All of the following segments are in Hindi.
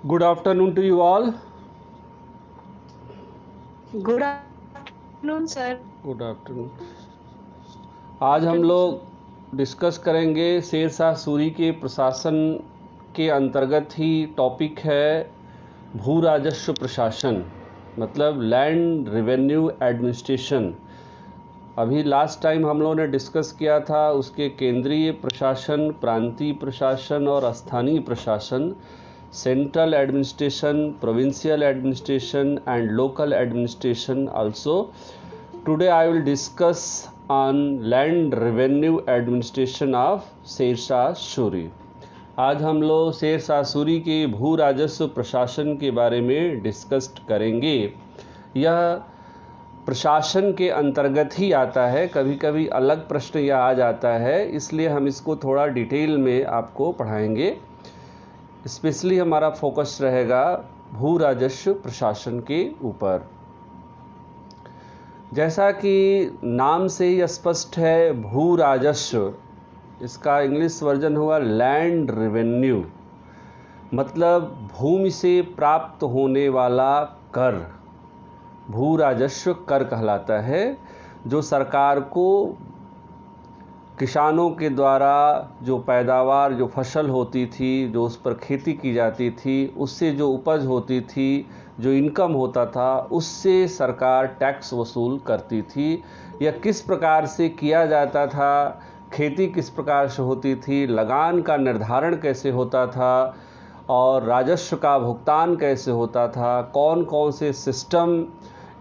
Good afternoon to you all. Good afternoon sir. Good afternoon. आज हम लोग डिस्कस करेंगे शेरशाह सूरी के प्रशासन के अंतर्गत ही टॉपिक है भू राजस्व प्रशासन, मतलब लैंड रेवेन्यू एडमिनिस्ट्रेशन। अभी लास्ट टाइम हम लोगों ने डिस्कस किया था उसके केंद्रीय प्रशासन, प्रांतीय प्रशासन और स्थानीय प्रशासन, central administration, provincial administration and local administration also. Today I will discuss on land revenue administration of Sher Shah Suri. आज हम लोग शेरशाह सूरी के भू राजस्व प्रशासन के बारे में डिस्कस करेंगे। यह प्रशासन के अंतर्गत ही आता है, कभी कभी अलग प्रश्न यह आ जाता है, इसलिए हम इसको थोड़ा डिटेल में आपको पढ़ाएंगे। स्पेशली हमारा फोकस रहेगा भू राजस्व प्रशासन के ऊपर। जैसा कि नाम से ही स्पष्ट है, भू राजस्व, इसका इंग्लिश वर्जन हुआ लैंड रेवेन्यू, मतलब भूमि से प्राप्त होने वाला कर भू राजस्व कर कहलाता है, जो सरकार को किसानों के द्वारा जो पैदावार, जो फसल होती थी, जो उस पर खेती की जाती थी, उससे जो उपज होती थी, जो इनकम होता था, उससे सरकार टैक्स वसूल करती थी। यह किस प्रकार से किया जाता था, खेती किस प्रकार से होती थी, लगान का निर्धारण कैसे होता था और राजस्व का भुगतान कैसे होता था, कौन कौन से सिस्टम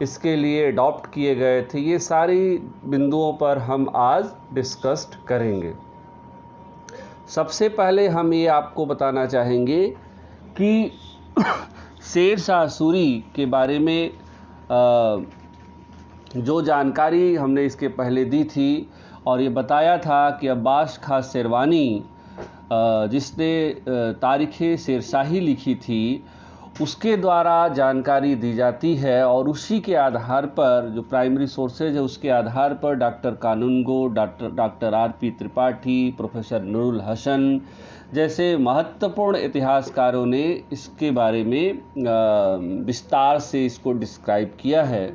इसके लिए अडॉप्ट किए गए थे, ये सारी बिंदुओं पर हम आज डिस्कस करेंगे। सबसे पहले हम ये आपको बताना चाहेंगे कि शेरशाह सूरी के बारे में जो जानकारी हमने इसके पहले दी थी, और ये बताया था कि अब्बास खां शेरवानी जिसने तारीख़ शेरशाही लिखी थी, उसके द्वारा जानकारी दी जाती है, और उसी के आधार पर जो प्राइमरी सोर्सेज है उसके आधार पर doctor Kanungo, doctor R P. Tripathi, professor Nurul Hasan जैसे महत्वपूर्ण इतिहासकारों ने इसके बारे में विस्तार से इसको डिस्क्राइब किया है।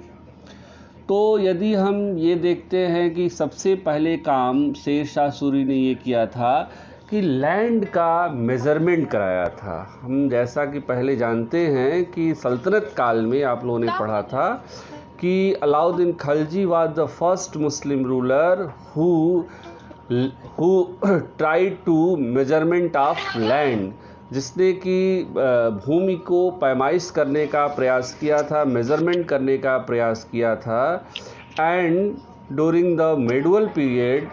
तो यदि हम ये देखते हैं कि सबसे पहले काम शेरशाह सूरी ने ये किया था कि लैंड का मेज़रमेंट कराया था। हम जैसा कि पहले जानते हैं कि सल्तनत काल में आप लोगों ने पढ़ा था कि Alauddin Khalji was the first Muslim ruler who tried to measurement of land, जिसने कि भूमि को पैमाइश करने का प्रयास किया था, मेज़रमेंट करने का प्रयास किया था। And during the medieval period,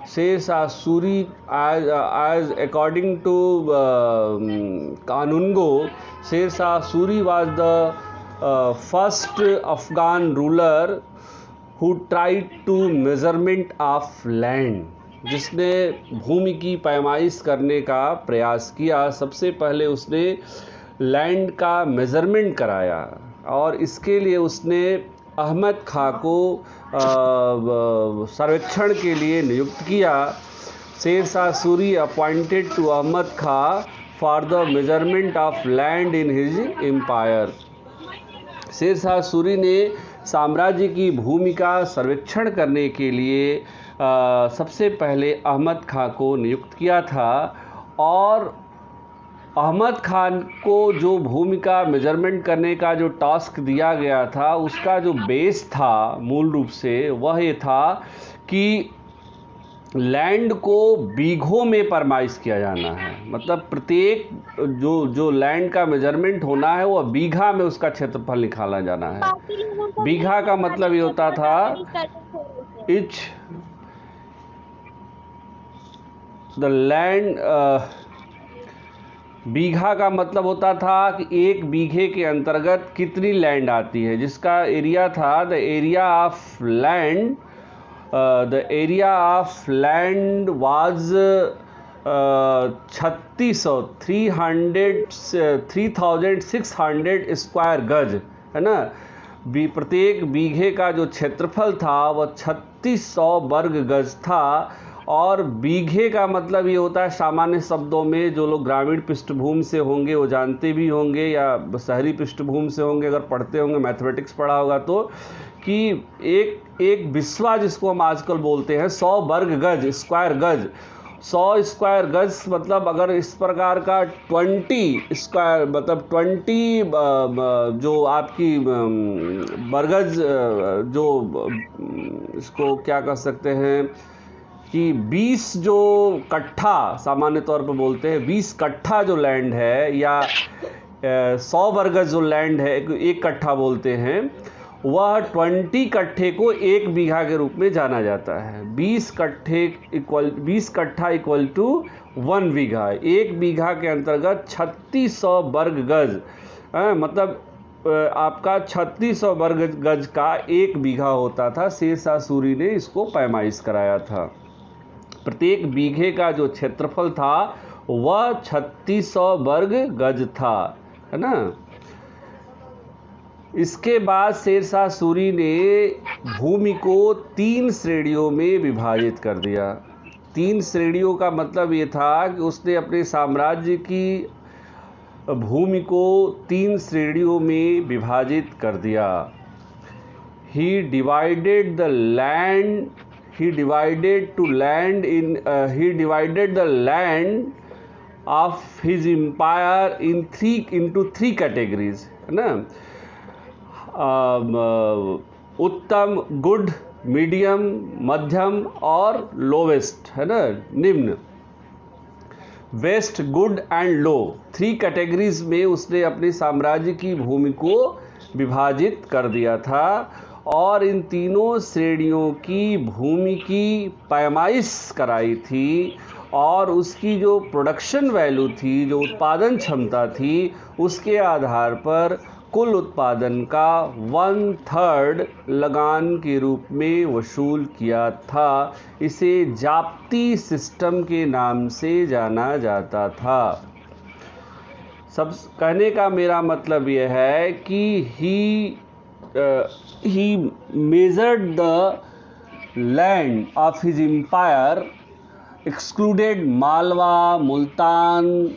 Sher Shah Suri as according to Qanungo, Sher Shah Suri was the first Afghan ruler who tried to measurement of land, जिसने भूमि की पैमाइश करने का प्रयास किया। सबसे पहले उसने लैंड का मेज़रमेंट कराया, और इसके लिए उसने अहमद खां को सर्वेक्षण के लिए नियुक्त किया। Sher Shah Suri appointed to Ahmad Khan for the measurement of land in his empire. Sher Shah Suri ने साम्राज्य की भूमि का सर्वेक्षण करने के लिए सबसे पहले अहमद खां को नियुक्त किया था, और अहमद खान को जो भूमि का मेजरमेंट करने का जो टास्क दिया गया था, उसका जो बेस था मूल रूप से वह ये था कि लैंड को बीघों में परमाइश किया जाना है। मतलब प्रत्येक जो लैंड का मेजरमेंट होना है वो बीघा में उसका क्षेत्रफल निकाला जाना है। बीघा का मतलब ये होता था इच द लैंड, बीघा का मतलब होता था कि एक बीघे के अंतर्गत कितनी लैंड आती है, जिसका एरिया था the area of land, the area of land was 3600 square गज, है ना। प्रत्येक बीघे का जो क्षेत्रफल था वह 3600 वर्ग गज था, और बीघे का मतलब ये होता है सामान्य शब्दों में, जो लोग ग्रामीण पृष्ठभूमि से होंगे वो जानते भी होंगे या शहरी पृष्ठभूमि से होंगे, अगर पढ़ते होंगे, मैथमेटिक्स पढ़ा होगा तो, कि एक बिस्वा जिसको हम आजकल बोलते हैं 100 वर्ग गज, स्क्वायर गज, 100 स्क्वायर गज मतलब अगर इस प्रकार का 20 स्क्वायर मतलब 20 जो आपकी बरगज, जो इसको क्या कह सकते हैं कि 20 जो कट्ठा सामान्य तौर पर बोलते हैं, 20 कट्ठा जो लैंड है या 100 बरगज जो लैंड है, एक कट्ठा बोलते हैं, वह 20 कट्ठे को 1 बीघा के रूप में जाना जाता है। 20 कट्ठा इक्वल टू 1 बीघा। 1 बीघा के अंतर्गत 3600 वर्ग गज, मतलब आपका 3600 वर्ग गज का 1 बीघा होता था। शेरशाह सूरी ने इसको पैमाइश कराया था। प्रत्येक बीघे का जो क्षेत्रफल था वह 3600 वर्ग गज था, है ना। इसके बाद शेरशाह सूरी ने भूमि को 3 श्रेणियों में विभाजित कर दिया। 3 श्रेणियों का मतलब ये था कि उसने अपने साम्राज्य की भूमि को 3 श्रेणियों में विभाजित कर दिया। He divided the land of his empire into 3 categories, है ना। उत्तम, गुड, मीडियम, मध्यम और लोवेस्ट, है ना, निम्न। Best, good and low, 3 categories में उसने अपने साम्राज्य की भूमि को विभाजित कर दिया था। और इन तीनों श्रेणियों की भूमि की पैमाइश कराई थी और उसकी जो प्रोडक्शन वैल्यू थी, जो उत्पादन क्षमता थी, उसके आधार पर कुल उत्पादन का 1/3 लगान के रूप में वसूल किया था। इसे जाप्ती सिस्टम के नाम से जाना जाता था। सब कहने का मेरा मतलब यह है कि he measured the land of his empire, excluded Malwa, Multan,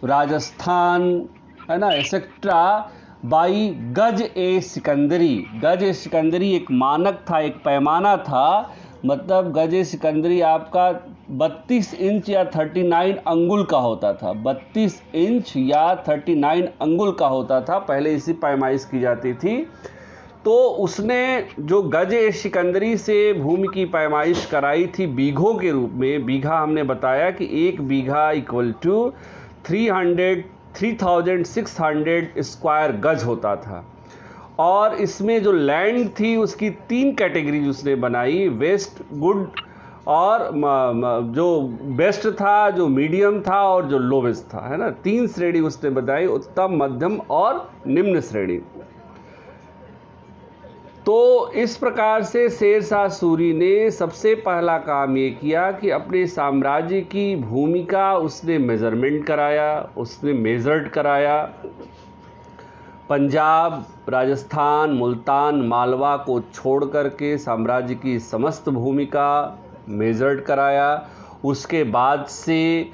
Rajasthan, है ना, एक्सेट्रा, बाई गज ए सिकंदरी। गज ए सिकंदरी एक मानक था, एक पैमाना था। मतलब गज ए सिकंदरी आपका 32 इंच या 39 अंगुल का होता था। 32 इंच या 39 अंगुल का होता था, पहले इसी पैमाइश की जाती थी। तो उसने जो गज ए सिकंदरी से भूमि की पैमाइश कराई थी बीघों के रूप में। बीघा हमने बताया कि 1 बीघा इक्वल टू 3600 स्क्वायर गज होता था। और इसमें जो लैंड थी उसकी 3 कैटेगरी उसने बनाई, वेस्ट, गुड और जो बेस्ट था, जो मीडियम था और जो लोवेस्ट था, है ना। 3 श्रेणी उसने बताई, उत्तम, मध्यम और निम्न श्रेणी। तो इस प्रकार से शेरशाह सूरी ने सबसे पहला काम ये किया कि अपने साम्राज्य की भूमि का उसने मेजरमेंट कराया, उसने मेजर्ड कराया। पंजाब, राजस्थान, मुल्तान, मालवा को छोड़ करके साम्राज्य की समस्त भूमि का मेजर्ड कराया। उसके बाद से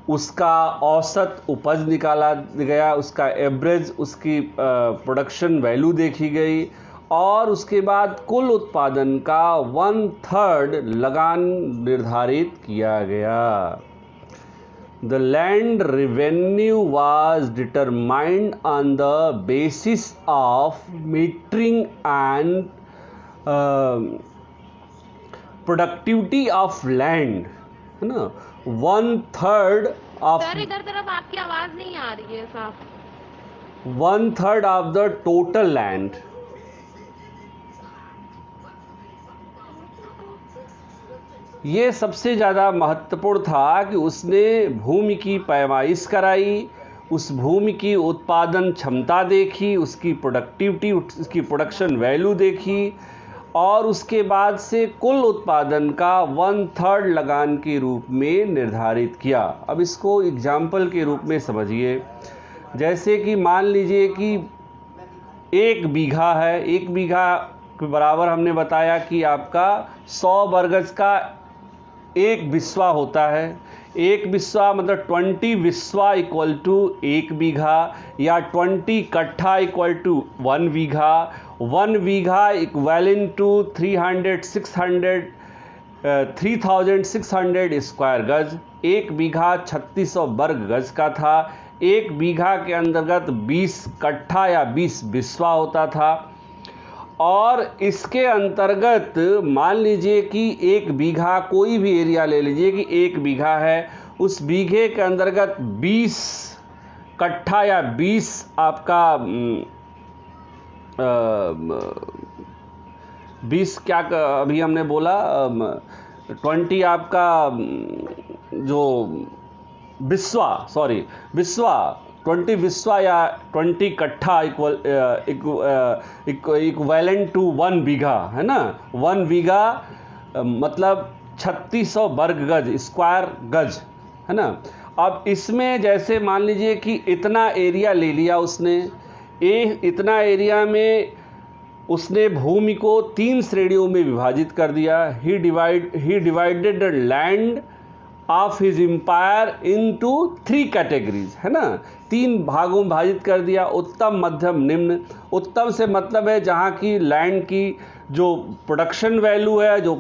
उसका औसत उपज निकाला गया, उसका एवरेज, उसकी प्रोडक्शन वैल्यू देखी गई और उसके बाद कुल उत्पादन का 1/3 लगान निर्धारित किया गया। The land revenue was determined on the basis of metering and productivity of land, है ना। 1/3 of सर इधर तरफ आपकी आवाज नहीं आ रही है साफ। 1/3 of the total land। ये सबसे ज़्यादा महत्वपूर्ण था कि उसने भूमि की पैमाइश कराई, उस भूमि की उत्पादन क्षमता देखी, उसकी प्रोडक्टिविटी, उसकी प्रोडक्शन वैल्यू देखी और उसके बाद से कुल उत्पादन का 1/3 लगान के रूप में निर्धारित किया। अब इसको एग्जाम्पल के रूप में समझिए। जैसे कि मान लीजिए कि 1 बीघा है। 1 बीघा के बराबर हमने बताया कि आपका 100 बरगज का एक बिस्वा होता है। एक बिस्वा मतलब 20 बिस्वा इक्वल टू 1 बीघा, या 20 katha equal to 1 bigha. 1 bigha equaling to 3600 square gaj. एक बीघा 3600 वर्ग गज का था। एक बीघा के अंतर्गत 20 कट्ठा या 20 बिस्वा होता था। और इसके अंतर्गत मान लीजिए कि एक बीघा, कोई भी एरिया ले लीजिए कि एक बीघा है, उस बीघे के अंतर्गत 20 कट्ठा या 20 आपका 20 क्या अभी हमने बोला 20 आपका जो बिस्वा 20 बिस्वा या 20 कट्ठा इक्वलेंट टू 1 बीघा, है ना। 1 बीघा मतलब 3600 वर्ग गज, स्क्वायर गज, है ना। अब इसमें जैसे मान लीजिए कि इतना एरिया ले लिया उसने, इतना एरिया में उसने भूमि को 3 श्रेणियों में विभाजित कर दिया। He divided the land of his empire into 3 categories, है ना। 3 भागों में विभाजित कर दिया, उत्तम, मध्यम, निम्न। उत्तम से मतलब है जहाँ की लैंड की जो प्रोडक्शन वैल्यू है, जो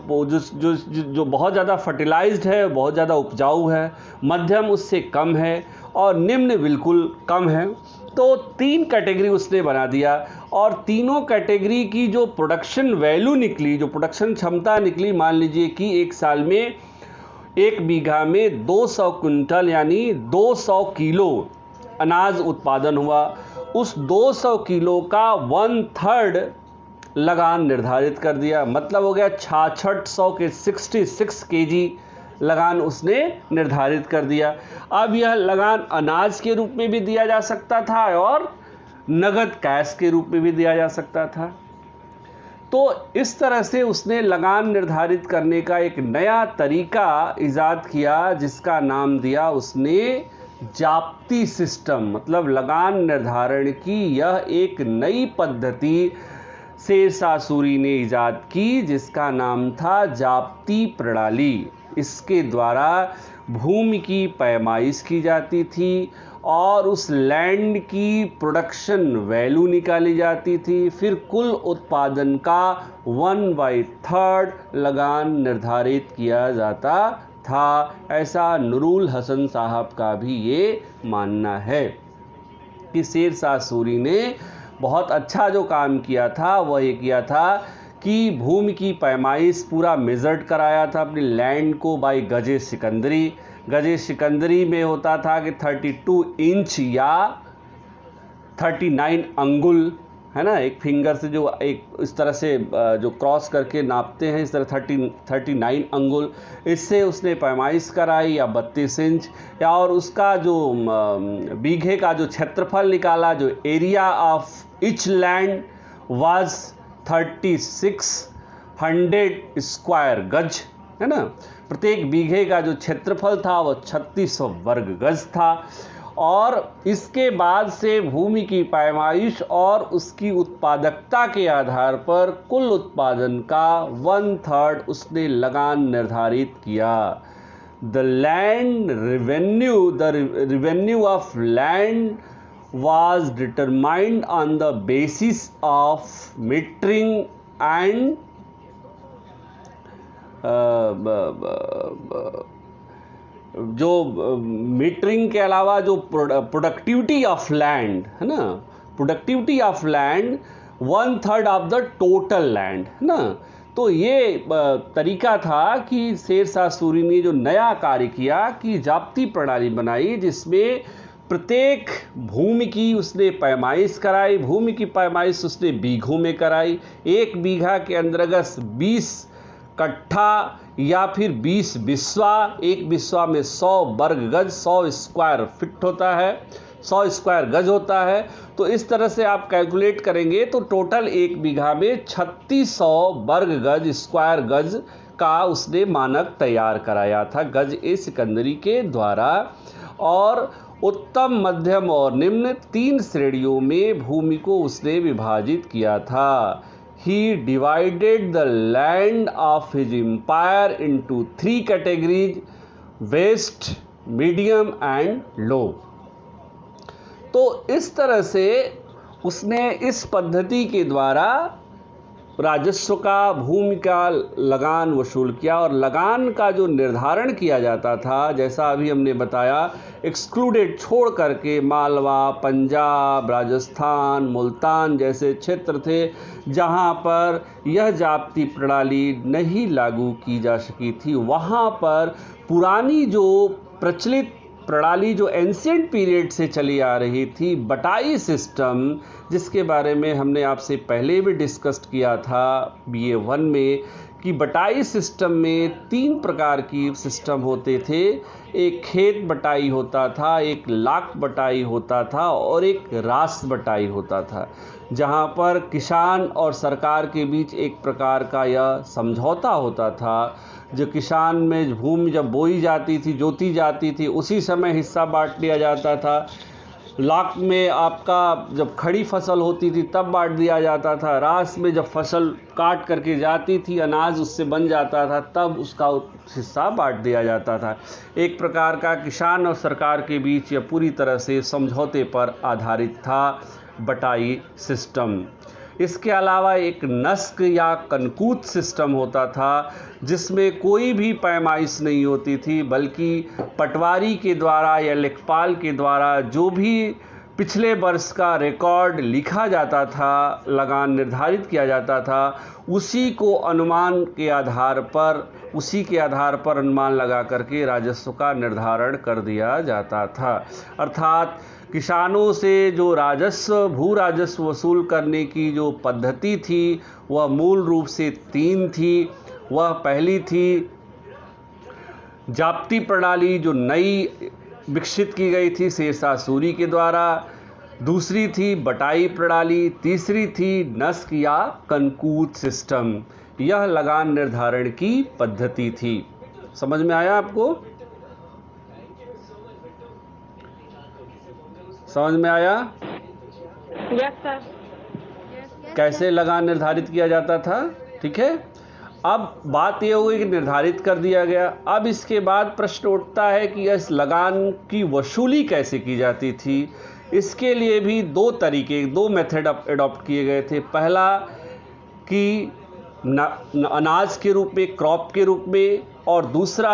बहुत ज़्यादा फर्टिलाइज्ड है, बहुत ज़्यादा उपजाऊ है। मध्यम उससे कम है, और निम्न बिल्कुल कम है। तो 3 कैटेगरी उसने बना दिया, और तीनों कैटेगरी की जो प्रोडक्शन वैल्यू निकली, जो प्रोडक्शन क्षमता निकली, मान लीजिए कि एक साल में एक बीघा में 200 कुंटल यानी 200 किलो अनाज उत्पादन हुआ। उस 200 किलो का 1/3 लगान निर्धारित कर दिया, मतलब हो गया 6600 के 66 केजी लगान उसने निर्धारित कर दिया। अब यह लगान अनाज के रूप में भी दिया जा सकता था और नगद कैश के रूप में भी दिया जा सकता था। तो इस तरह से उसने लगान निर्धारित करने का एक नया तरीका इजाद किया, जिसका नाम दिया उसने जाप्ती सिस्टम। मतलब लगान निर्धारण की यह एक नई पद्धति शेरशाह सूरी ने इजाद की, जिसका नाम था जाप्ती प्रणाली। इसके द्वारा भूमि की पैमाइश की जाती थी और उस लैंड की प्रोडक्शन वैल्यू निकाली जाती थी। फिर कुल उत्पादन का 1/3 लगान निर्धारित किया जाता था। ऐसा नूरुल हसन साहब का भी ये मानना है कि शेरशाह सूरी ने बहुत अच्छा जो काम किया था वह ये किया था कि भूमि की पैमाइश पूरा मेजर्ड कराया था अपनी लैंड को बाय गजे सिकंदरी। गजे सिकंदरी में होता था कि 32 इंच या 39 अंगुल, है ना। एक फिंगर से जो एक इस तरह से जो क्रॉस करके नापते हैं, इस तरह 39 अंगुल, इससे उसने पैमाइश कराई, या 32 इंच। या और उसका जो बीघे का जो क्षेत्रफल निकाला, जो area of each land was 3600 square गज, है ना। प्रत्येक बीघे का जो क्षेत्रफल था वह 3600 वर्ग गज था। और इसके बाद से भूमि की पैमाइश और उसकी उत्पादकता के आधार पर कुल उत्पादन का 1/3 उसने लगान निर्धारित किया। The revenue of land was determined on the basis of metering and जो मीटरिंग के अलावा जो प्रोडक्टिविटी ऑफ लैंड, है ना, productivity of land 1/3 of the total land, है ना। तो ये तरीका था कि शेरशाह सूरी ने जो नया कार्य किया कि जाप्ती प्रणाली बनाई, जिसमें प्रत्येक भूमि की उसने पैमाइश कराई। भूमि की पैमाइश उसने बीघों में कराई। एक बीघा के अंतर्गत 20 कट्ठा या फिर 20 बिस्वा, एक बिस्वा में 100 वर्ग गज, 100 स्क्वायर फिट होता है, 100 स्क्वायर गज होता है। तो इस तरह से आप कैलकुलेट करेंगे तो टोटल एक बीघा में 3600 वर्ग गज, स्क्वायर गज का उसने मानक तैयार कराया था गज ए सिकंदरी के द्वारा। और उत्तम, मध्यम और निम्न 3 श्रेणियों में भूमि को उसने विभाजित किया था। he divided the land of his empire into 3 categories: west, medium and low। तो इस तरह से उसने इस पद्धति के द्वारा राजस्व का, भूमि का लगान वसूल किया। और लगान का जो निर्धारण किया जाता था, जैसा अभी हमने बताया, एक्सक्लूडेड छोड़ करके मालवा, पंजाब, राजस्थान, मुल्तान जैसे क्षेत्र थे जहां पर यह जाति प्रणाली नहीं लागू की जा सकी थी। वहां पर पुरानी जो प्रचलित प्रणाली, जो एंशिएंट पीरियड से चली आ रही थी, बटाई सिस्टम, जिसके बारे में हमने आपसे पहले भी डिस्कस किया था BA1 में, कि बटाई सिस्टम में 3 प्रकार की सिस्टम होते थे। एक खेत बटाई होता था, एक लाख बटाई होता था और एक रास बटाई होता था, जहां पर किसान और सरकार के बीच एक प्रकार का यह समझौता होता था। जो किसान में भूमि जब बोई जाती थी, जोती जाती थी, उसी समय हिस्सा बांट लिया जाता था। लाख में आपका जब खड़ी फसल होती थी तब बांट दिया जाता था। रास में जब फसल काट करके जाती थी, अनाज उससे बन जाता था, तब उसका हिस्सा बांट दिया जाता था। एक प्रकार का किसान और सरकार के बीच यह पूरी तरह से समझौते पर आधारित था बटाई सिस्टम। इसके अलावा एक नस्क या कनकूत सिस्टम होता था, जिसमें कोई भी पैमाइश नहीं होती थी, बल्कि पटवारी के द्वारा या लेखपाल के द्वारा जो भी पिछले वर्ष का रिकॉर्ड लिखा जाता था, लगान निर्धारित किया जाता था, उसी के आधार पर अनुमान लगा करके राजस्व का निर्धारण कर दिया जाता था। अर्थात किसानों से जो राजस्व, भू राजस्व वसूल करने की जो पद्धति थी, वह मूल रूप से 3 थी। वह पहली थी जाप्ती प्रणाली, जो नई विकसित की गई थी शेरशाह सूरी के द्वारा। दूसरी थी बटाई प्रणाली। तीसरी थी नस्क या कनकूत सिस्टम। यह लगान निर्धारण की पद्धति थी। समझ में आया आपको? समझ में आया? Yes sir. कैसे लगान निर्धारित किया जाता था? ठीक है। अब बात यह हो गई कि निर्धारित कर दिया गया। अब इसके बाद प्रश्न उठता है कि इस लगान की वसूली कैसे की जाती थी। इसके लिए भी 2 मेथड अडॉप्ट किए गए थे। पहला कि अनाज के रूप में, क्रॉप के रूप में, और दूसरा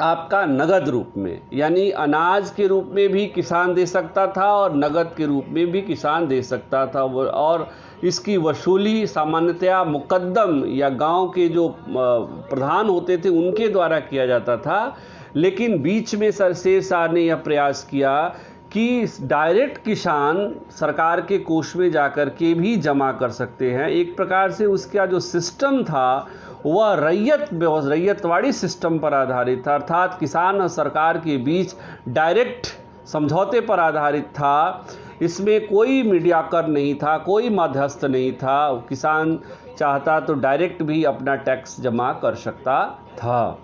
आपका नगद रूप में। यानी अनाज के रूप में भी किसान दे सकता था और नगद के रूप में भी किसान दे सकता था। और इसकी वसूली सामान्यतया मुकद्दम या गांव के जो प्रधान होते थे उनके द्वारा किया जाता था। लेकिन बीच में शेरशाह ने यह प्रयास किया कि डायरेक्ट किसान सरकार के कोष में जाकर के भी जमा कर सकते हैं। एक प्रकार से उसका जो सिस्टम था वह रैयतवाड़ी सिस्टम पर आधारित था। अर्थात किसान और सरकार के बीच डायरेक्ट समझौते पर आधारित था। इसमें कोई मीडियाकर नहीं था, कोई मध्यस्थ नहीं था। किसान चाहता तो डायरेक्ट भी अपना टैक्स जमा कर सकता था।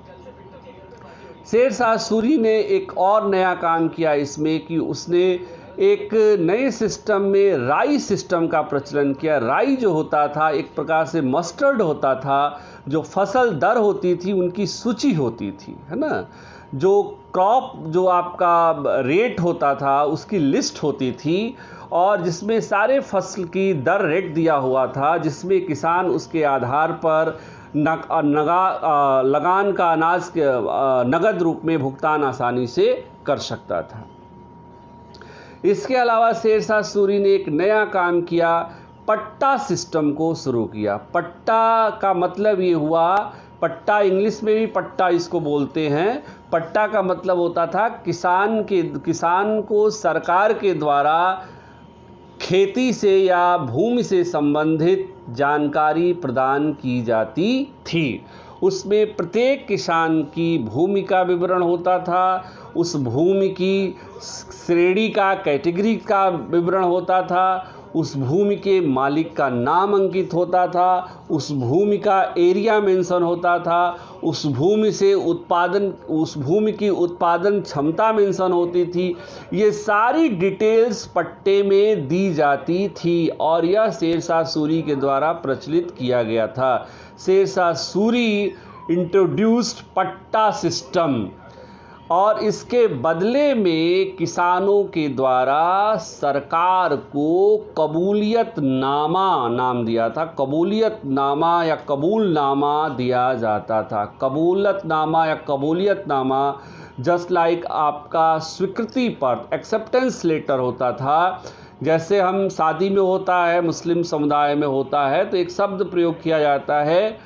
शेरशाह सूरी ने एक और नया काम किया इसमें कि उसने एक नए सिस्टम में राई सिस्टम का प्रचलन किया। राई जो होता था एक प्रकार से मस्टर्ड होता था। जो फसल दर होती थी उनकी सूची होती थी, है ना। जो क्रॉप, जो आपका रेट होता था उसकी लिस्ट होती थी, और जिसमें सारे फसल की दर रेट दिया हुआ था, जिसमें किसान उसके आधार पर लगान का अनाज के नगद रूप में भुगतान आसानी से कर सकता था। इसके अलावा शेरशाह सूरी ने एक नया काम किया, पट्टा सिस्टम को शुरू किया। पट्टा का मतलब ये हुआ, पट्टा इंग्लिश में भी पट्टा इसको बोलते हैं। पट्टा का मतलब होता था किसान को सरकार के द्वारा खेती से या भूमि से संबंधित जानकारी प्रदान की जाती थी। उसमें प्रत्येक किसान की भूमि का विवरण होता था, उस भूमि की श्रेणी का, कैटेगरी का विवरण होता था, उस भूमि के मालिक का नाम अंकित होता था, उस भूमि का एरिया मेंशन होता था, उस भूमि की उत्पादन क्षमता मेंशन होती थी। ये सारी डिटेल्स पट्टे में दी जाती थी और यह शेरशाह सूरी के द्वारा प्रचलित किया गया था। शेरशाह सूरी इंट्रोड्यूस्ड पट्टा सिस्टम और इसके बदले में किसानों के द्वारा सरकार को कबूलियतनामा नाम दिया था। कबूलियतनामा या कबूलनामा दिया जाता था। कबूलतनामा या कबूलियतनामा जस्ट लाइक आपका स्वीकृति पत्र, एक्सेप्टेंस लेटर होता था। जैसे हम शादी में होता है, मुस्लिम समुदाय में होता है, तो एक शब्द प्रयोग किया जाता है,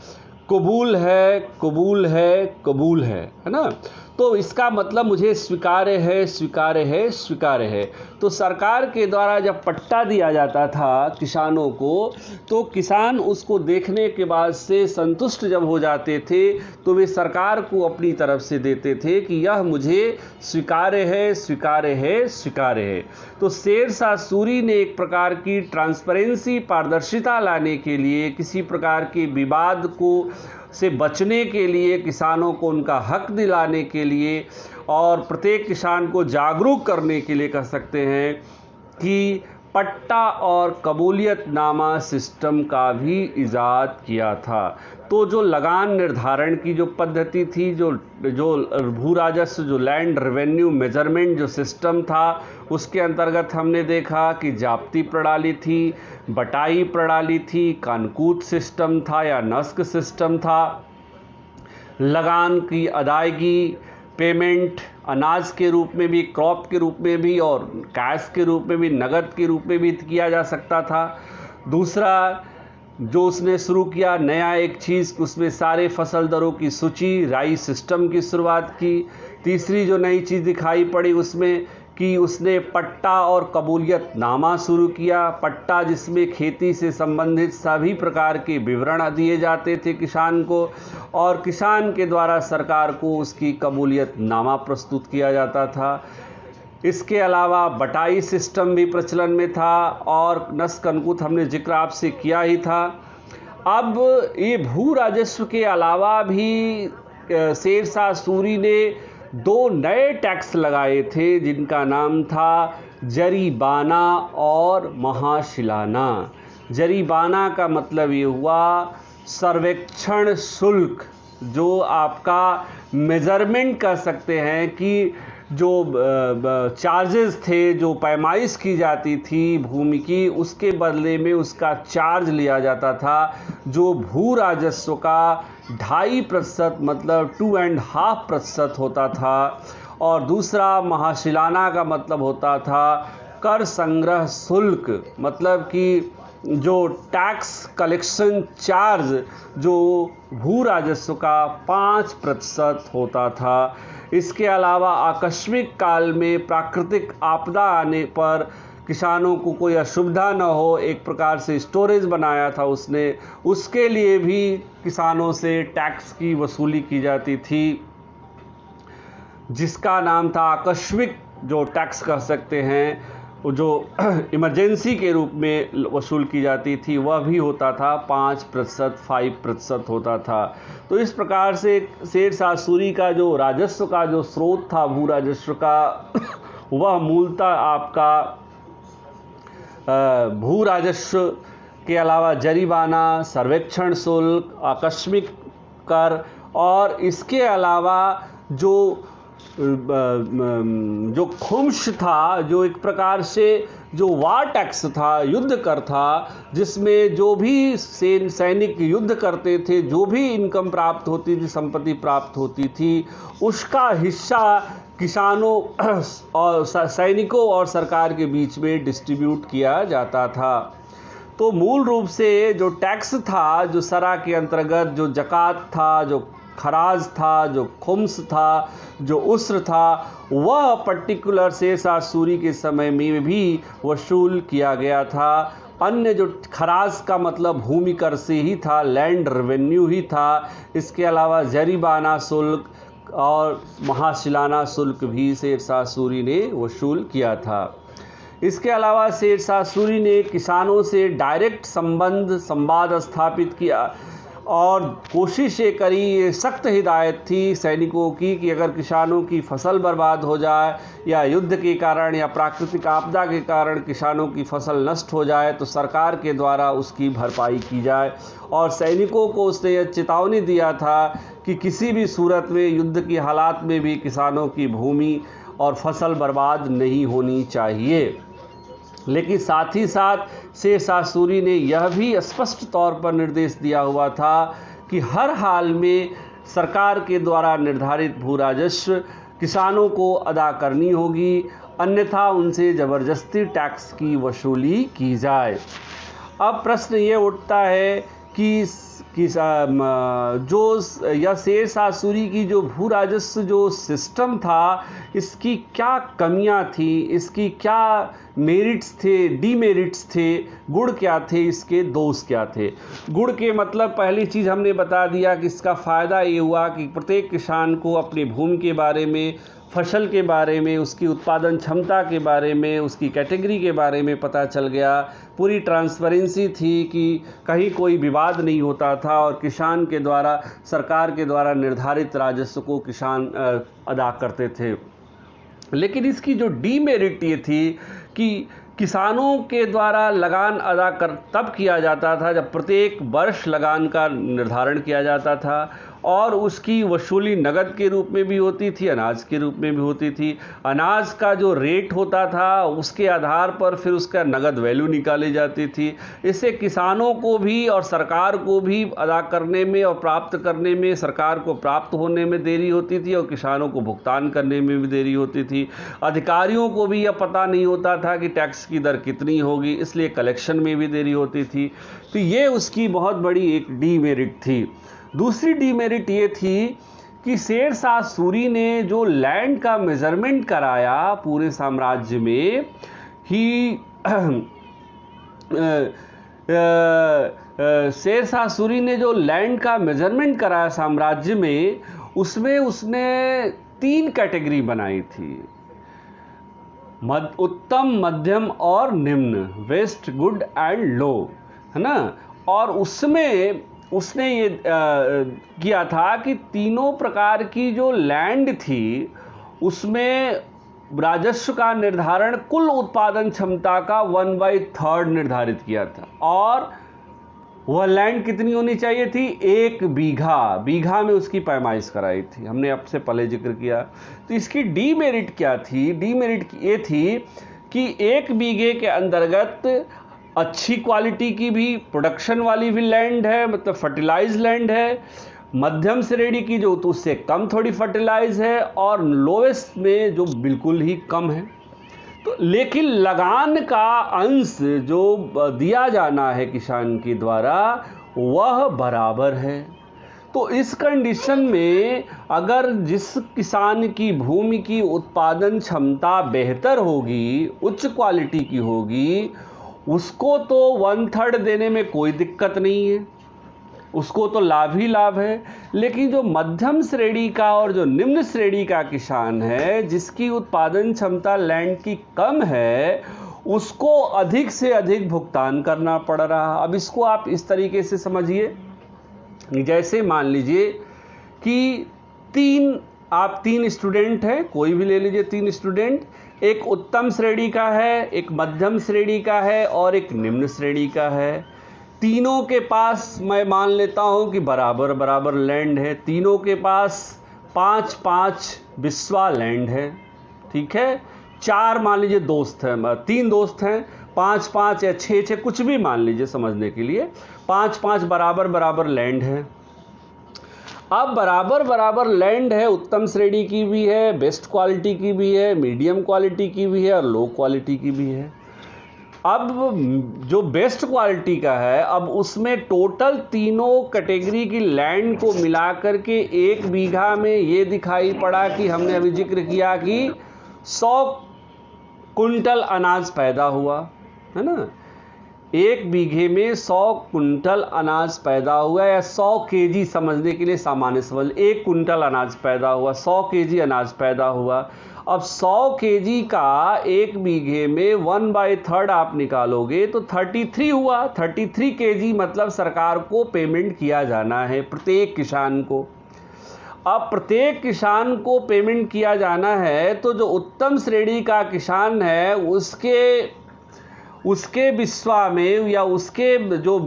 कबूल है, कबूल है, कबूल है ना। तो इसका मतलब मुझे स्वीकार्य है, स्वीकार्य है, स्वीकार्य है। तो सरकार के द्वारा जब पट्टा दिया जाता था किसानों को, तो किसान उसको देखने के बाद से संतुष्ट जब हो जाते थे तो वे सरकार को अपनी तरफ से देते थे कि यह मुझे स्वीकार्य है, स्वीकार्य है, स्वीकार्य है। तो शेरशाह सूरी ने एक प्रकार की ट्रांसपेरेंसी, पारदर्शिता लाने के लिए, किसी प्रकार के विवाद को से बचने के लिए, किसानों को उनका हक दिलाने के लिए और प्रत्येक किसान को जागरूक करने के लिए कह सकते हैं कि पट्टा और कबूलियतनामा सिस्टम का भी इजाद किया था। तो जो लगान निर्धारण की जो पद्धति थी, जो भू राजस्व, जो लैंड रेवेन्यू मेजरमेंट जो सिस्टम था, उसके अंतर्गत हमने देखा कि जाप्ती प्रणाली थी, बटाई प्रणाली थी, कानकूत सिस्टम था या नस्क सिस्टम था, लगान की अदायगी, पेमेंट अनाज के रूप में भी, क्रॉप के रूप में भी और कैश के रूप में भी, नगद के रूप में भी किया जा सकता था। दूसरा जो उसने शुरू किया नया एक चीज़, उसमें सारे फसल दरों की सूची, राई सिस्टम की शुरुआत की। तीसरी जो नई चीज़ दिखाई पड़ी उसमें कि उसने पट्टा और कबूलियतनामा शुरू किया। पट्टा जिसमें खेती से संबंधित सभी प्रकार के विवरण दिए जाते थे किसान को, और किसान के द्वारा सरकार को उसकी कबूलियतनामा प्रस्तुत किया जाता था। इसके अलावा बटाई सिस्टम भी प्रचलन में था और नस्क कानकूत हमने जिक्र आपसे किया ही था। अब ये भू राजस्व के अलावा भी शेरशाह सूरी ने 2 नए टैक्स लगाए थे जिनका नाम था जरीबाना और महाशिलाना। जरीबाना का मतलब ये हुआ सर्वेक्षण शुल्क, जो आपका मेजरमेंट कर सकते हैं कि जो चार्जेस थे, जो पैमाइश की जाती थी भूमि की, उसके बदले में उसका चार्ज लिया जाता था, जो भू राजस्व का 2.5% मतलब 2.5% होता था। और दूसरा महाशिलाना का मतलब होता था कर संग्रह शुल्क, मतलब कि जो टैक्स कलेक्शन चार्ज जो भू राजस्व का 5% होता था। इसके अलावा आकस्मिक काल में प्राकृतिक आपदा आने पर किसानों को कोई असुविधा न हो, एक प्रकार से स्टोरेज बनाया था उसने, उसके लिए भी किसानों से टैक्स की वसूली की जाती थी, जिसका नाम था आकस्मिक जो टैक्स कह सकते हैं, जो इमरजेंसी के रूप में वसूल की जाती थी, वह भी होता था 5%, 5% होता था। तो इस प्रकार से शेरशाह सूरी का जो राजस्व का जो स्रोत था भू राजस्व का वह मूलतः आपका भू राजस्व के अलावा जरीबाना, सर्वेक्षण शुल्क, आकस्मिक कर और इसके अलावा जो खुम्स था, जो एक प्रकार से जो वार टैक्स था, युद्ध कर था, जिसमें जो भी सैनिक युद्ध करते थे, जो भी इनकम प्राप्त होती थी, संपत्ति प्राप्त होती थी, उसका हिस्सा किसानों और सैनिकों और सरकार के बीच में डिस्ट्रीब्यूट किया जाता था। तो मूल रूप से जो टैक्स था, जो सरा के अंतर्गत जो ज़कात था, जो खराज था, जो खुम्स था, जो उस्र था, वह पर्टिकुलर शेरशाह सूरी के समय में भी वसूल किया गया था। अन्य जो खराज का मतलब भूमि कर से ही था, लैंड रेवेन्यू ही था। इसके अलावा जरीबाना शुल्क और महाशिलाना शुल्क भी शेरशाह सूरी ने वसूल किया था। इसके अलावा शेरशाह सूरी ने किसानों से डायरेक्ट संवाद स्थापित किया और कोशिश ये करी, ये सख्त हिदायत थी सैनिकों की कि अगर किसानों की फसल बर्बाद हो जाए या युद्ध के कारण या प्राकृतिक आपदा के कारण किसानों की फसल नष्ट हो जाए तो सरकार के द्वारा उसकी भरपाई की जाए। और सैनिकों को उसने यह चेतावनी दिया था कि किसी भी सूरत में युद्ध की हालात में भी किसानों की भूमि और फसल बर्बाद नहीं होनी चाहिए। लेकिन साथ ही साथ शेरशाह सूरी ने यह भी स्पष्ट तौर पर निर्देश दिया हुआ था कि हर हाल में सरकार के द्वारा निर्धारित भू राजस्व किसानों को अदा करनी होगी, अन्यथा उनसे ज़बरदस्ती टैक्स की वसूली की जाए। अब प्रश्न ये उठता है कि जो या शेरशाह सूरी की जो भू राजस्व जो सिस्टम था, इसकी क्या कमियां थी, इसकी क्या मेरिट्स थे, डीमेरिट्स थे, गुण क्या थे, इसके दोष क्या थे। गुण के मतलब पहली चीज़ हमने बता दिया कि इसका फ़ायदा ये हुआ कि प्रत्येक किसान को अपनी भूमि के बारे में, फसल के बारे में, उसकी उत्पादन क्षमता के बारे में, उसकी कैटेगरी के बारे में पता चल गया। पूरी ट्रांसपेरेंसी थी कि कहीं कोई विवाद नहीं होता था और किसान के द्वारा, सरकार के द्वारा निर्धारित राजस्व को किसान अदा करते थे। लेकिन इसकी जो डीमेरिट ये थी कि किसानों के द्वारा लगान अदा तब किया जाता था जब प्रत्येक वर्ष लगान का निर्धारण किया जाता था और उसकी वसूली नगद के रूप में भी होती थी, अनाज के रूप में भी होती थी। अनाज का जो रेट होता था उसके आधार पर फिर उसका नगद वैल्यू निकाली जाती थी। इससे किसानों को भी और सरकार को भी अदा करने में और प्राप्त करने में, सरकार को प्राप्त होने में देरी होती थी और किसानों को भुगतान करने में भी देरी होती थी। अधिकारियों को भी यह पता नहीं होता था कि टैक्स की दर कितनी होगी, इसलिए कलेक्शन में भी देरी होती थी। तो ये उसकी बहुत बड़ी एक डीमेरिट थी। दूसरी डीमेरिट ये थी कि शेरशाह सूरी ने जो लैंड का मेजरमेंट कराया पूरे साम्राज्य में ही शेरशाह सूरी ने जो लैंड का मेजरमेंट कराया साम्राज्य में, उसमें उसने 3 कैटेगरी बनाई थी, उत्तम, मध्यम और निम्न, बेस्ट, गुड एंड लो, है ना। और उसमें उसने ये किया था कि तीनों प्रकार की जो लैंड थी उसमें राजस्व का निर्धारण कुल उत्पादन क्षमता का 1/3 निर्धारित किया था। और वह लैंड कितनी होनी चाहिए थी? 1 बीघा में उसकी पैमाइश कराई थी, हमने आपसे पहले जिक्र किया। तो इसकी डीमेरिट क्या थी? डीमेरिट ये थी कि 1 बीघे के अंतर्गत अच्छी क्वालिटी की भी, प्रोडक्शन वाली भी लैंड है, मतलब फर्टिलाइज लैंड है, मध्यम श्रेणी की जो तो उससे कम थोड़ी फर्टिलाइज है, और लोवेस्ट में जो बिल्कुल ही कम है। तो लेकिन लगान का अंश जो दिया जाना है किसान के द्वारा वह बराबर है। तो इस कंडीशन में अगर जिस किसान की भूमि की उत्पादन क्षमता बेहतर होगी, उच्च क्वालिटी की होगी, उसको तो 1/3 देने में कोई दिक्कत नहीं है, उसको तो लाभ ही लाभ है। लेकिन जो मध्यम श्रेणी का और जो निम्न श्रेणी का किसान है, जिसकी उत्पादन क्षमता लैंड की कम है, उसको अधिक से अधिक भुगतान करना पड़ रहा। अब इसको आप इस तरीके से समझिए, जैसे मान लीजिए कि आप 3 स्टूडेंट हैं, कोई भी ले लीजिए 3 स्टूडेंट, एक उत्तम श्रेणी का है, एक मध्यम श्रेणी का है और एक निम्न श्रेणी का है। तीनों के पास मैं मान लेता हूं कि बराबर बराबर लैंड है, तीनों के पास 5-5 बिस्वा लैंड है, ठीक है। 4 मान लीजिए दोस्त हैं, 3 दोस्त हैं, 5-5 या 6-6 कुछ भी मान लीजिए समझने के लिए, 5-5 बराबर बराबर लैंड है। अब बराबर बराबर लैंड है, उत्तम श्रेणी की भी है, बेस्ट क्वालिटी की भी है, मीडियम क्वालिटी की भी है और लो क्वालिटी की भी है। अब जो बेस्ट क्वालिटी का है, अब उसमें टोटल तीनों कैटेगरी की लैंड को मिला करके 1 बीघा में ये दिखाई पड़ा कि हमने अभी जिक्र किया कि 100 कुंटल अनाज पैदा हुआ, है ना। 1 बीघे में 100 कुंटल अनाज पैदा हुआ, या 100 केजी समझने के लिए सामान्य समझ, 1 कुंटल अनाज पैदा हुआ, 100 केजी अनाज पैदा हुआ। अब 100 केजी का एक बीघे में 1/3 आप निकालोगे तो 33 हुआ। 33 केजी मतलब सरकार को पेमेंट किया जाना है प्रत्येक किसान को। अब प्रत्येक किसान को पेमेंट किया जाना है तो जो उत्तम श्रेणी का किसान है उसके बिस्वा में या उसके जो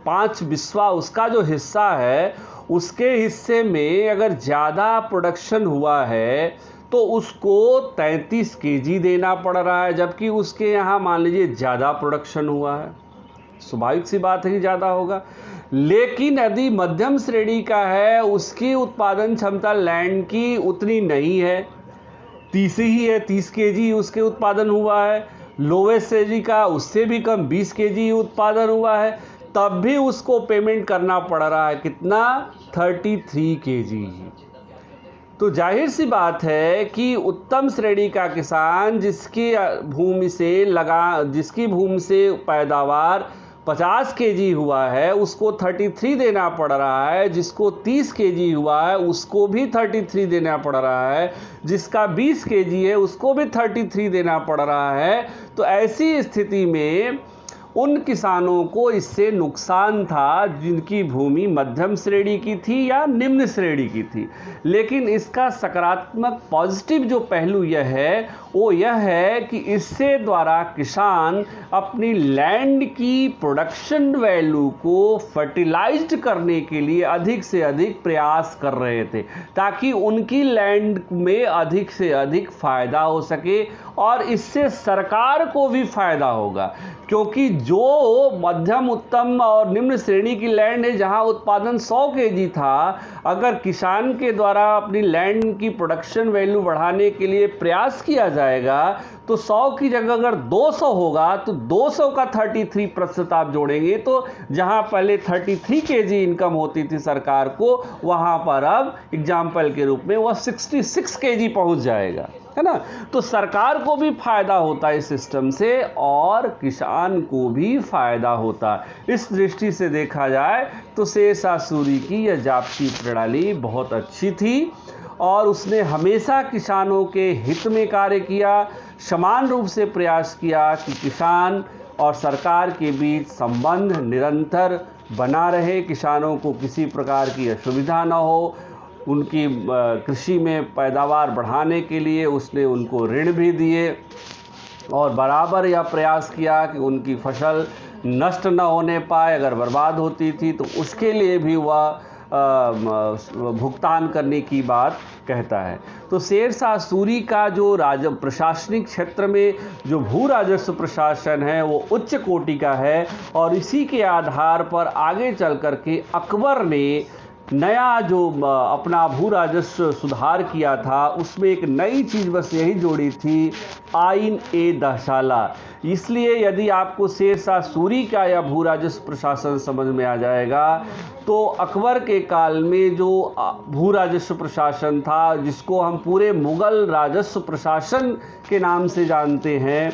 5 बिस्वा उसका जो हिस्सा है, उसके हिस्से में अगर ज़्यादा प्रोडक्शन हुआ है तो उसको 33 केजी देना पड़ रहा है, जबकि उसके यहाँ मान लीजिए ज़्यादा प्रोडक्शन हुआ है। स्वाभाविक सी बात है कि ज़्यादा होगा। लेकिन यदि मध्यम श्रेणी का है, उसकी उत्पादन क्षमता लैंड की उतनी नहीं है, 30 ही है, 30 केजी उसके उत्पादन हुआ है। लोवेस्ट श्रेणी का उससे भी कम 20 केजी उत्पादन हुआ है, तब भी उसको पेमेंट करना पड़ रहा है कितना? 33 केजी। तो जाहिर सी बात है कि उत्तम श्रेणी का किसान जिसकी भूमि से पैदावार 50 केजी हुआ है उसको 33 देना पड़ रहा है, जिसको 30 केजी हुआ है उसको भी 33 देना पड़ रहा है, जिसका 20 केजी है उसको भी 33 देना पड़ रहा है। तो ऐसी स्थिति में उन किसानों को इससे नुकसान था जिनकी भूमि मध्यम श्रेणी की थी या निम्न श्रेणी की थी। लेकिन इसका सकारात्मक पॉजिटिव जो पहलू यह है वो यह है कि इससे द्वारा किसान अपनी लैंड की प्रोडक्शन वैल्यू को फर्टिलाइज्ड करने के लिए अधिक से अधिक प्रयास कर रहे थे, ताकि उनकी लैंड में अधिक से अधिक फायदा हो सके और इससे सरकार को भी फायदा होगा। क्योंकि जो मध्यम, उत्तम और निम्न श्रेणी की लैंड है जहां उत्पादन 100 केजी था, अगर किसान के द्वारा अपनी लैंड की प्रोडक्शन वैल्यू बढ़ाने के लिए प्रयास किया जाएगा तो 100 की जगह अगर 200 होगा तो 200 का 33% आप जोड़ेंगे तो जहां पहले 33 केजी इनकम होती थी सरकार को, वहां पर अब एग्जाम्पल के रूप में वह 66 केजी पहुंच जाएगा, है ना। तो सरकार को भी फायदा होता है इस सिस्टम से और किसान को भी फायदा होता। इस दृष्टि से देखा जाए तो शेरशाह सूरी की यह जाप्ती प्रणाली बहुत अच्छी थी और उसने हमेशा किसानों के हित में कार्य किया, समान रूप से प्रयास किया कि किसान और सरकार के बीच संबंध निरंतर बना रहे, किसानों को किसी प्रकार की असुविधा न हो। उनकी कृषि में पैदावार बढ़ाने के लिए उसने उनको ऋण भी दिए और बराबर यह प्रयास किया कि उनकी फसल नष्ट न होने पाए, अगर बर्बाद होती थी तो उसके लिए भी वह भुगतान करने की बात कहता है। तो शेरशाह सूरी का जो प्रशासनिक क्षेत्र में जो भू राजस्व प्रशासन है वो उच्च कोटि का है और इसी के आधार पर आगे चल कर के अकबर ने नया जो अपना भू राजस्व सुधार किया था उसमें एक नई चीज़ बस यही जोड़ी थी, आईन-ए-दहशाला। इसलिए यदि आपको शेरशाह सूरी का या भू राजस्व प्रशासन समझ में आ जाएगा तो अकबर के काल में जो भू राजस्व प्रशासन था, जिसको हम पूरे मुगल राजस्व प्रशासन के नाम से जानते हैं,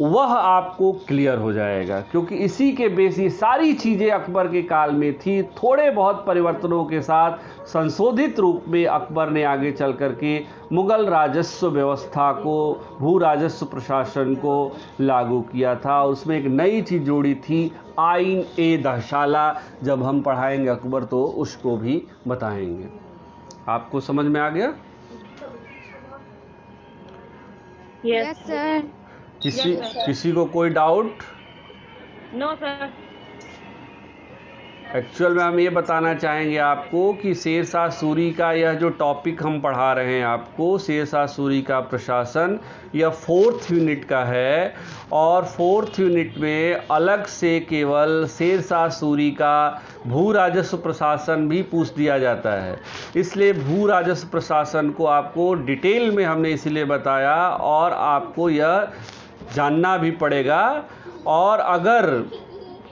वह आपको क्लियर हो जाएगा, क्योंकि इसी के बेस ये सारी चीज़ें अकबर के काल में थी। थोड़े बहुत परिवर्तनों के साथ संशोधित रूप में अकबर ने आगे चल कर के मुगल राजस्व व्यवस्था को, भू राजस्व प्रशासन को लागू किया था। उसमें एक नई चीज़ जोड़ी थी, आईन-ए-दहशाला। जब हम पढ़ाएंगे अकबर तो उसको भी बताएंगे। आपको समझ में आ गया? Yes sir. किसी को कोई डाउट? No sir. एक्चुअल में हम ये बताना चाहेंगे आपको कि शेरशाह सूरी का यह जो टॉपिक हम पढ़ा रहे हैं आपको, शेरशाह सूरी का प्रशासन, यह 4th यूनिट का है और 4th यूनिट में अलग से केवल शेरशाह सूरी का भू राजस्व प्रशासन भी पूछ दिया जाता है। इसलिए भू राजस्व प्रशासन को आपको डिटेल में हमने इसीलिए बताया और आपको यह जानना भी पड़ेगा। और अगर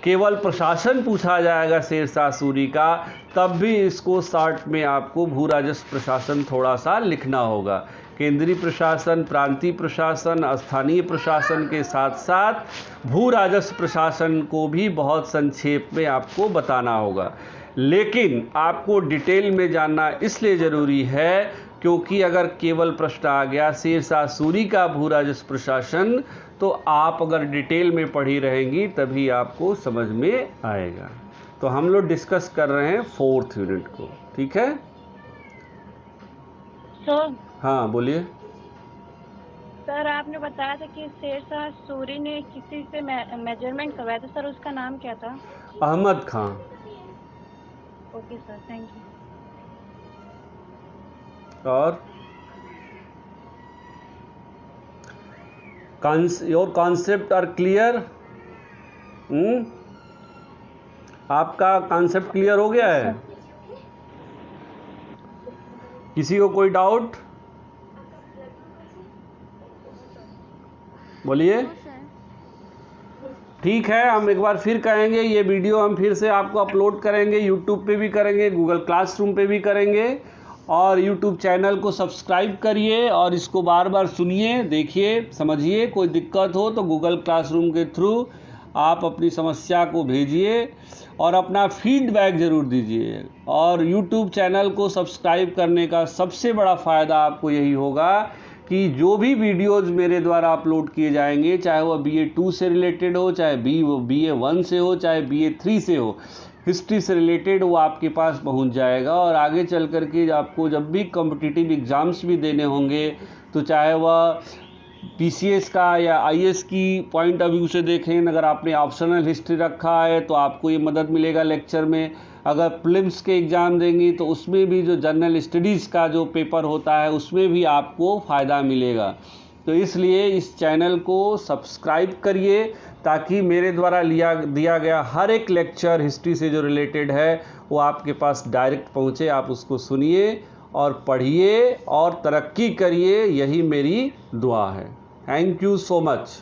केवल प्रशासन पूछा जाएगा शेरशाह सूरी का, तब भी इसको शॉर्ट में आपको भू राजस्व प्रशासन थोड़ा सा लिखना होगा। केंद्रीय प्रशासन, प्रांतीय प्रशासन, स्थानीय प्रशासन के साथ साथ भू राजस्व प्रशासन को भी बहुत संक्षेप में आपको बताना होगा। लेकिन आपको डिटेल में जानना इसलिए ज़रूरी है क्योंकि अगर केवल प्रश्न आ गया शेरशाह सूरी का भू राजस्व प्रशासन, तो आप अगर डिटेल में पढ़ी रहेंगी तभी आपको समझ में आएगा। तो हम लोग डिस्कस कर रहे हैं 4th यूनिट को, ठीक है? सर हाँ बोलिए। सर आपने बताया था कि शेरशाह सूरी ने किसी से मेजरमेंट करवाया था, सर उसका नाम क्या था? Ahmad Khan. Okay sir, thank you. और योर कॉन्सेप्ट आर क्लियर? आपका कॉन्सेप्ट क्लियर हो गया है? किसी को कोई डाउट? बोलिए। ठीक है, हम एक बार फिर कहेंगे, ये वीडियो हम फिर से आपको अपलोड करेंगे, यूट्यूब पे भी करेंगे, गूगल क्लासरूम पे भी करेंगे, और यूट्यूब चैनल को सब्सक्राइब करिए और इसको बार बार सुनिए, देखिए, समझिए। कोई दिक्कत हो तो गूगल क्लासरूम के थ्रू आप अपनी समस्या को भेजिए और अपना फीडबैक ज़रूर दीजिए। और यूट्यूब चैनल को सब्सक्राइब करने का सबसे बड़ा फ़ायदा आपको यही होगा कि जो भी वीडियोज़ मेरे द्वारा अपलोड किए जाएंगे, चाहे वह BA 2 से रिलेटेड हो, चाहे BA 1 से हो, चाहे BA 3 से हो, हिस्ट्री से रिलेटेड, वो आपके पास पहुंच जाएगा। और आगे चल कर के आपको जब भी कॉम्पिटिटिव एग्ज़ाम्स भी देने होंगे, तो चाहे वह PCS का या IS की पॉइंट ऑफ व्यू से देखें, अगर आपने ऑप्शनल हिस्ट्री रखा है तो आपको ये मदद मिलेगा लेक्चर में। अगर प्रीलिम्स के एग्ज़ाम देंगी तो उसमें भी जो जनरल स्टडीज़ का जो पेपर होता है उसमें भी आपको फ़ायदा मिलेगा। तो इसलिए इस चैनल को सब्सक्राइब करिए ताकि मेरे द्वारा दिया गया हर एक लेक्चर हिस्ट्री से जो रिलेटेड है वो आपके पास डायरेक्ट पहुँचे। आप उसको सुनिए और पढ़िए और तरक्की करिए, यही मेरी दुआ है। Thank you so much.